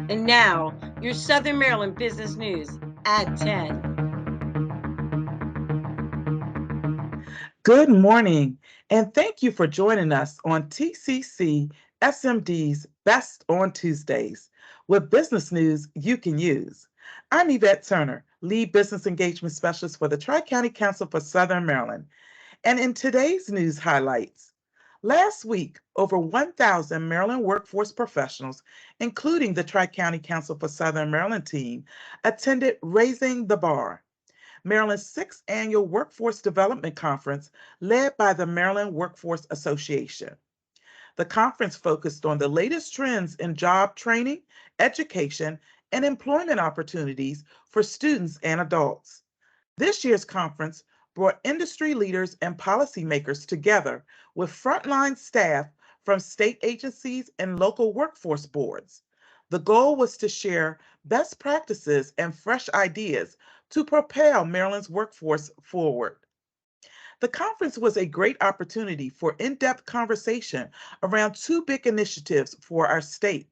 And now, your Southern Maryland business news at 10. Good morning, and thank you for joining us on TCCSMD's Best on Tuesdays with business news you can use. I'm Yvette Turner, Lead Business Engagement Specialist for the Tri-County Council for Southern Maryland. And in today's news highlights, last week, over 1,000 Maryland workforce professionals, including the Tri-County Council for Southern Maryland team, attended Raising the Bar, Maryland's sixth annual Workforce Development Conference led by the Maryland Workforce Association. The conference focused on the latest trends in job training, education, and employment opportunities for students and adults. This year's conference brought industry leaders and policymakers together with frontline staff from state agencies and local workforce boards. The goal was to share best practices and fresh ideas to propel Maryland's workforce forward. The conference was a great opportunity for in-depth conversation around two big initiatives for our state: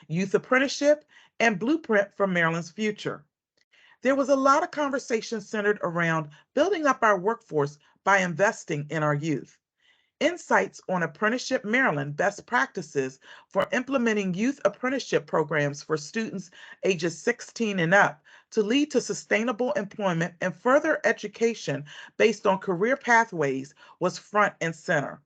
youth apprenticeship and Blueprint for Maryland's Future. There was a lot of conversation centered around building up our workforce by investing in our youth. Insights on Apprenticeship Maryland best practices for implementing youth apprenticeship programs for students ages 16 and up to lead to sustainable employment and further education based on career pathways was front and center,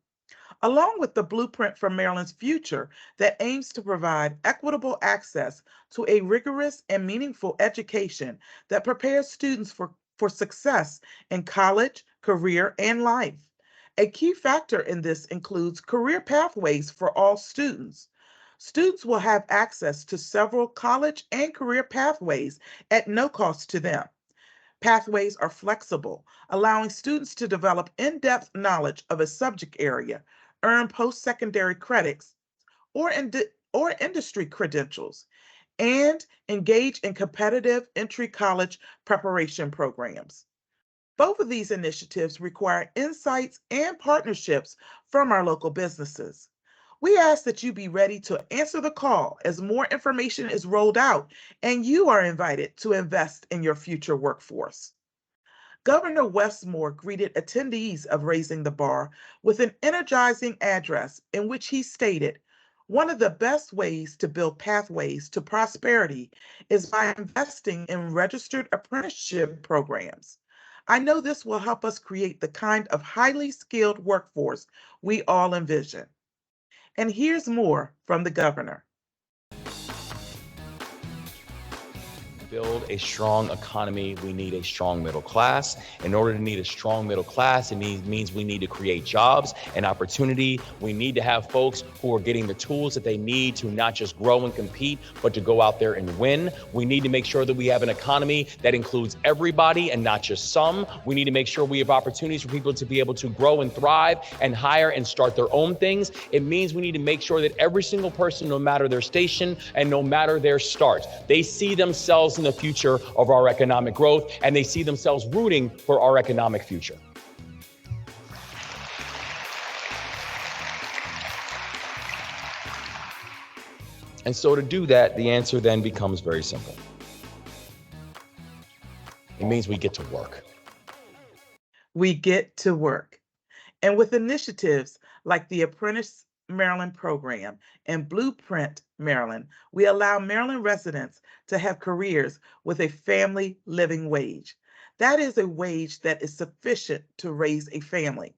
along with the Blueprint for Maryland's Future that aims to provide equitable access to a rigorous and meaningful education that prepares students for success in college, career, and life. A key factor in this includes career pathways for all students. Students will have access to several college and career pathways at no cost to them. Pathways are flexible, allowing students to develop in-depth knowledge of a subject area, earn post-secondary credits or, or industry credentials, and engage in competitive entry college preparation programs. Both of these initiatives require insights and partnerships from our local businesses. We ask that you be ready to answer the call as more information is rolled out and you are invited to invest in your future workforce. Governor Westmore greeted attendees of Raising the Bar with an energizing address in which he stated, "One of the best ways to build pathways to prosperity is by investing in registered apprenticeship programs. I know this will help us create the kind of highly skilled workforce we all envision." And here's more from the governor. Build a strong economy, we need a strong middle class. In order to need a strong middle class, it means we need to create jobs and opportunity. We need to have folks who are getting the tools that they need to not just grow and compete, but to go out there and win. We need to make sure that we have an economy that includes everybody and not just some. We need to make sure we have opportunities for people to be able to grow and thrive and hire and start their own things. It means we need to make sure that every single person, no matter their station and no matter their start, they see themselves in the future of our economic growth, and they see themselves rooting for our economic future. And so to do that, the answer then becomes very simple. It means we get to work. We get to work. And with initiatives like the Apprentice Maryland program and Blueprint Maryland, we allow Maryland residents to have careers with a family living wage. That is a wage that is sufficient to raise a family.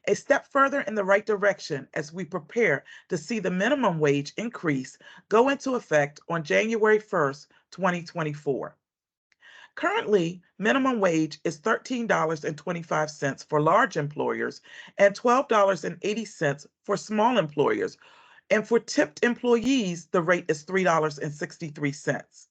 A step further in the right direction as we prepare to see the minimum wage increase go into effect on January 1st, 2024. Currently, minimum wage is $13.25 for large employers and $12.80 for small employers. And for tipped employees, the rate is $3.63.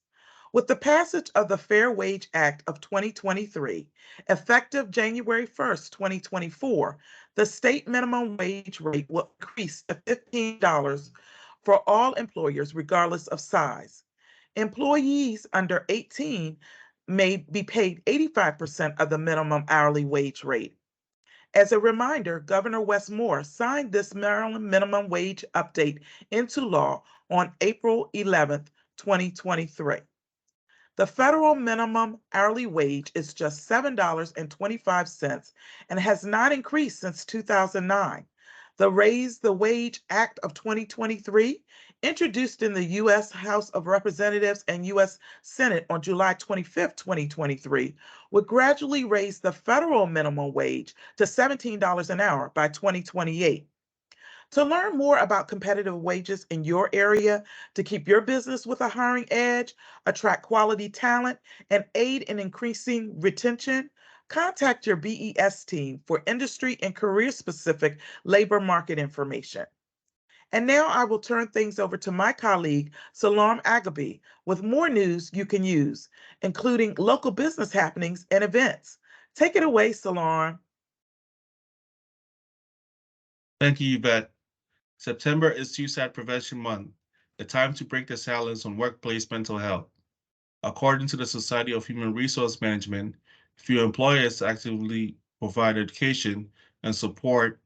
With the passage of the Fair Wage Act of 2023, effective January 1st, 2024, the state minimum wage rate will increase to $15 for all employers, regardless of size. Employees under 18 may be paid 85% of the minimum hourly wage rate. As a reminder, Governor Westmore signed this Maryland minimum wage update into law on April 11th, 2023. The federal minimum hourly wage is just $7.25 and has not increased since 2009. The Raise the Wage Act of 2023, introduced in the U.S. House of Representatives and U.S. Senate on July 25, 2023, would gradually raise the federal minimum wage to $17 an hour by 2028. To learn more about competitive wages in your area, to keep your business with a hiring edge, attract quality talent, and aid in increasing retention, contact your BES team for industry and career-specific labor market information. And now I will turn things over to my colleague, Salam Agabi, with more news you can use, including local business happenings and events. Take it away, Salam. Thank you, Yvette. September is Suicide Prevention Month, a time to break the silence on workplace mental health. According to the Society of Human Resource Management, few employers actively provide education and support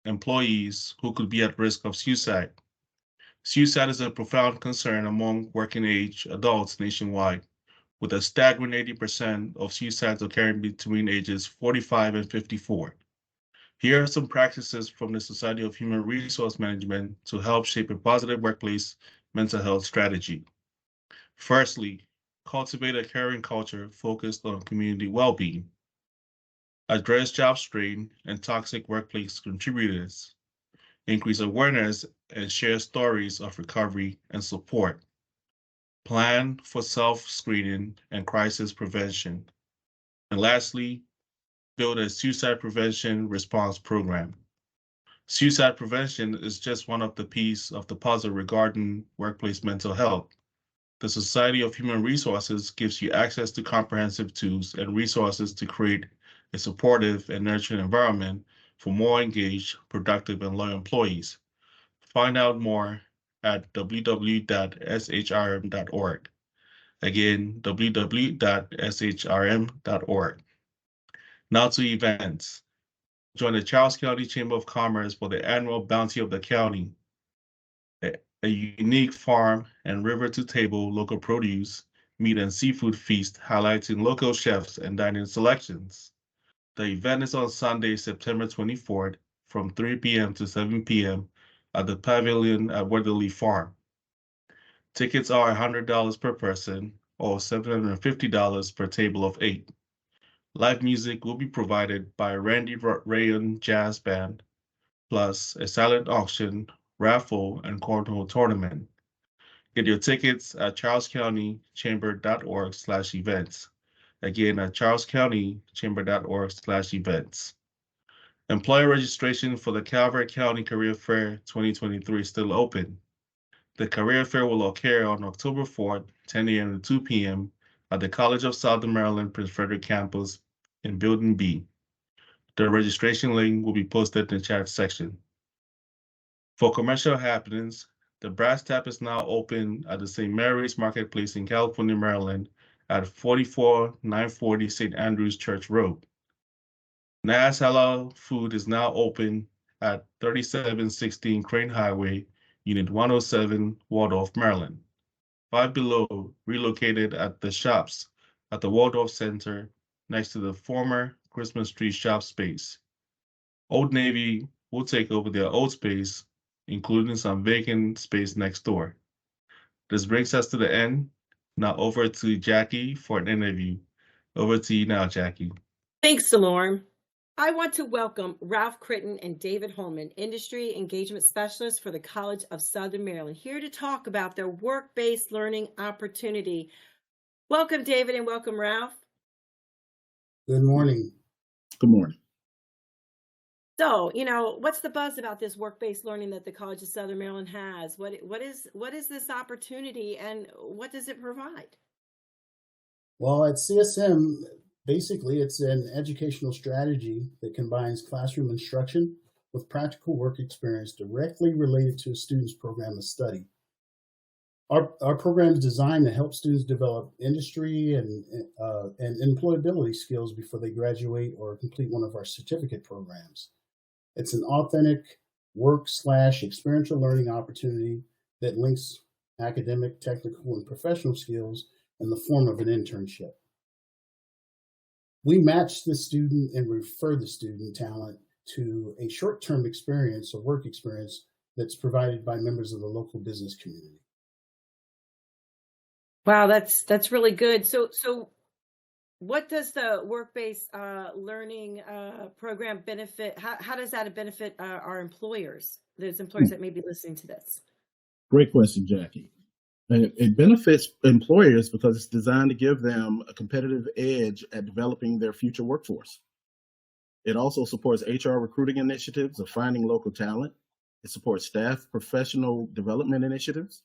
employees who could be at risk of suicide. Suicide is a profound concern among working-age adults nationwide, with a staggering 80% of suicides occurring between ages 45 and 54. Here are some practices from the Society of Human Resource Management to help shape a positive workplace mental health strategy. Firstly, cultivate a caring culture focused on community well-being. Address job strain and toxic workplace contributors. Increase awareness and share stories of recovery and support. Plan for self-screening and crisis prevention. And lastly, build a suicide prevention response program. Suicide prevention is just one of the pieces of the puzzle regarding workplace mental health. The Society of Human Resources gives you access to comprehensive tools and resources to create a supportive and nurturing environment for more engaged, productive, and loyal employees. Find out more at www.shrm.org. Again, www.shrm.org. Now to events. Join the Charles County Chamber of Commerce for the annual Bounty of the County, a unique farm and river-to-table local produce, meat and seafood feast highlighting local chefs and dining selections. The event is on Sunday, September 24th from 3 p.m. to 7 p.m. at the Pavilion at Weatherly Farm. Tickets are $100 per person or $750 per table of 8. Live music will be provided by Randy Rayon Jazz Band, plus a silent auction, raffle, and cornhole tournament. Get your tickets at charlescountychamber.org/events. Again, at charlescountychamber.org/events. Employer registration for the Calvert County Career Fair 2023 is still open. The Career Fair will occur on October 4th, 10 a.m. to 2 p.m. at the College of Southern Maryland Prince Frederick campus in Building B. The registration link will be posted in the chat section. For commercial happenings, the Brass Tap is now open at the St. Mary's Marketplace in California, Maryland at 44940 St. Andrews Church Road. Nas Halal Food is now open at 3716 Crane Highway, Unit 107, Waldorf, Maryland. Five Below relocated at the shops at the Waldorf Center next to the former Christmas tree shop space. Old Navy will take over their old space, including some vacant space next door. This brings us to the end. Now over to Jackie for an interview. Over to you now, Jackie. Thanks, Salorm. I want to welcome Ralph Critten and David Holman, Industry Engagement Specialists for the College of Southern Maryland, here to talk about their work-based learning opportunity. Welcome, David, and welcome, Ralph. Good morning. Good morning. So, what's the buzz about this work-based learning that the College of Southern Maryland has? What is this opportunity, and what does it provide? Well, at CSM, basically, it's an educational strategy that combines classroom instruction with practical work experience directly related to a student's program of study. Our program is designed to help students develop industry and employability skills before they graduate or complete one of our certificate programs. It's an authentic work/experiential learning opportunity that links academic, technical, and professional skills in the form of an internship. We match the student and refer the student talent to a short-term experience or work experience that's provided by members of the local business community. Wow, that's really good. So what does the work-based learning program benefit? How does that benefit our employers, those employers that may be listening to this? Great question, Jackie. It benefits employers because it's designed to give them a competitive edge at developing their future workforce. It also supports HR recruiting initiatives of finding local talent. It supports staff professional development initiatives,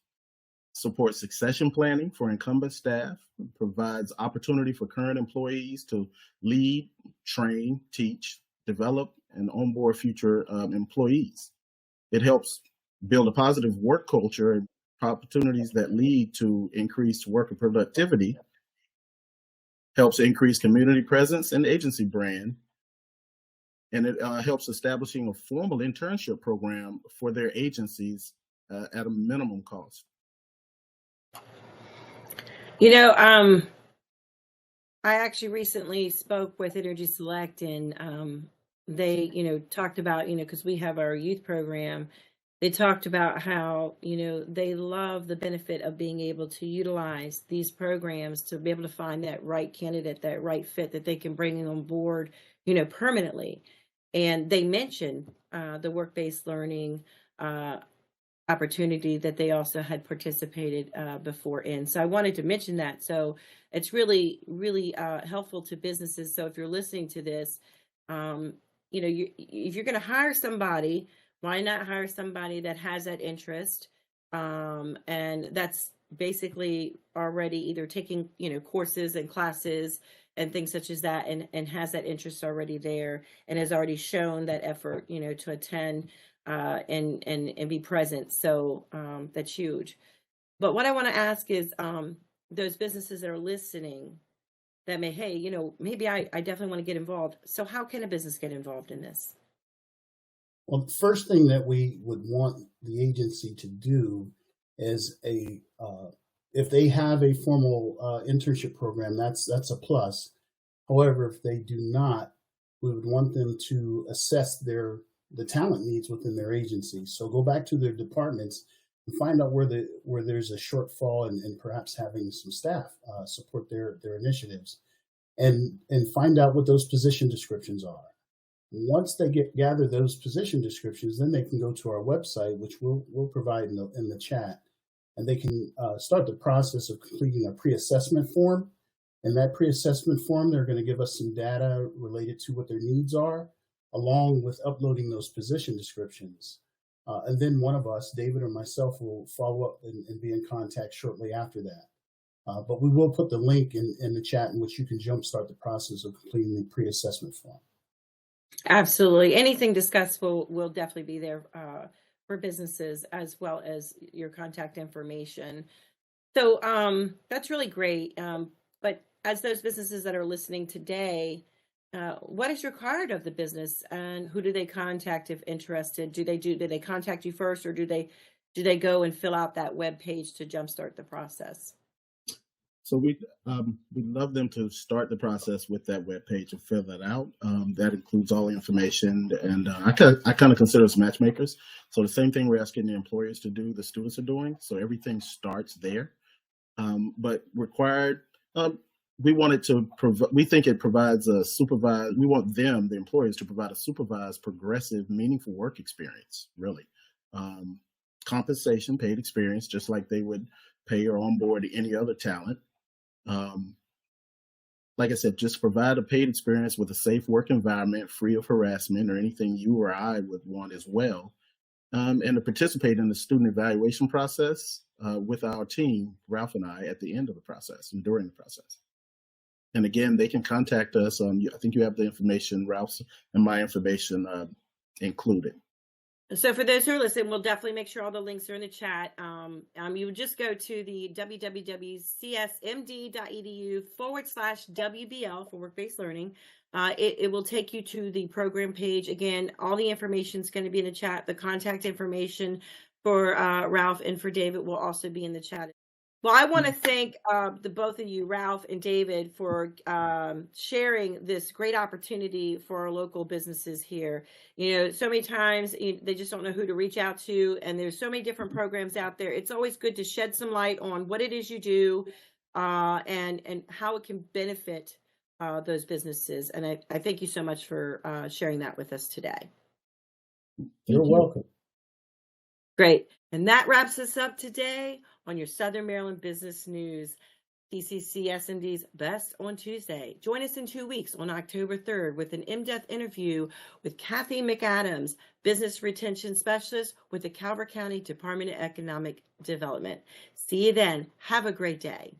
supports succession planning for incumbent staff, provides opportunity for current employees to lead, train, teach, develop, and onboard future employees. It helps build a positive work culture and opportunities that lead to increased worker productivity, helps increase community presence and agency brand, and it helps establishing a formal internship program for their agencies at a minimum cost. You know, I actually recently spoke with Energy Select, and they, talked about, because we have our youth program, they talked about how, they love the benefit of being able to utilize these programs to be able to find that right candidate, that right fit that they can bring on board, permanently. And they mentioned the work-based learning opportunity that they also had participated before in. So I wanted to mention that. So it's really, really helpful to businesses. So if you're listening to this, if you're going to hire somebody, why not hire somebody that has that interest? And that's basically already either taking, courses and classes and things such as that, and has that interest already there and has already shown that effort, to attend and be present. So that's huge. But what I want to ask is those businesses that are listening that may, hey, maybe I definitely want to get involved. So how can a business get involved in this? Well, the first thing that we would want the agency to do is if they have a formal internship program, that's a plus. However, if they do not, we would want them to assess the talent needs within their agency. So go back to their departments and find out where there's a shortfall and perhaps having some staff support their initiatives, and find out what those position descriptions are. Once they gather those position descriptions, then they can go to our website, which we'll provide in the chat, and they can start the process of completing a pre-assessment form. In that pre-assessment form, they're going to give us some data related to what their needs are, along with uploading those position descriptions. And then one of us, David or myself, will follow up and be in contact shortly after that. But we will put the link in the chat in which you can jumpstart the process of completing the pre-assessment form. Absolutely. Anything discussed will definitely be there for businesses, as well as your contact information. So that's really great. But as those businesses that are listening today, what is required of the business, and who do they contact if interested? Do they contact you first, or do they go and fill out that web page to jumpstart the process? So we'd love them to start the process with that web page and fill that out. That includes all the information, and I kind of consider us matchmakers. So the same thing we're asking the employers to do, the students are doing. So everything starts there. But required, we think it provides a supervised. We want them, the employers, to provide a supervised, progressive, meaningful work experience. Really, compensation, paid experience, just like they would pay or onboard any other talent. Like I said, just provide a paid experience with a safe work environment, free of harassment or anything you or I would want as well, and to participate in the student evaluation process with our team, Ralph and I, at the end of the process and during the process. And again, they can contact us. I think you have the information, Ralph's and my information included. So for those who are listening, we'll definitely make sure all the links are in the chat. You would just go to the www.csmd.edu/WBL for work-based learning. It will take you to the program page. Again, all the information is going to be in the chat, the contact information for Ralph and for David will also be in the chat. Well, I want to thank the both of you, Ralph and David, for sharing this great opportunity for our local businesses here. You know, so many times they just don't know who to reach out to, and there's so many different programs out there. It's always good to shed some light on what it is you do and how it can benefit those businesses. And I thank you so much for sharing that with us today. You're welcome. Great. And that wraps us up today on your Southern Maryland Business News, TCCSMD's Best on Tuesday. Join us in 2 weeks on October 3rd with an in-depth interview with Kathy McAdams, Business Retention Specialist with the Calvert County Department of Economic Development. See you then. Have a great day.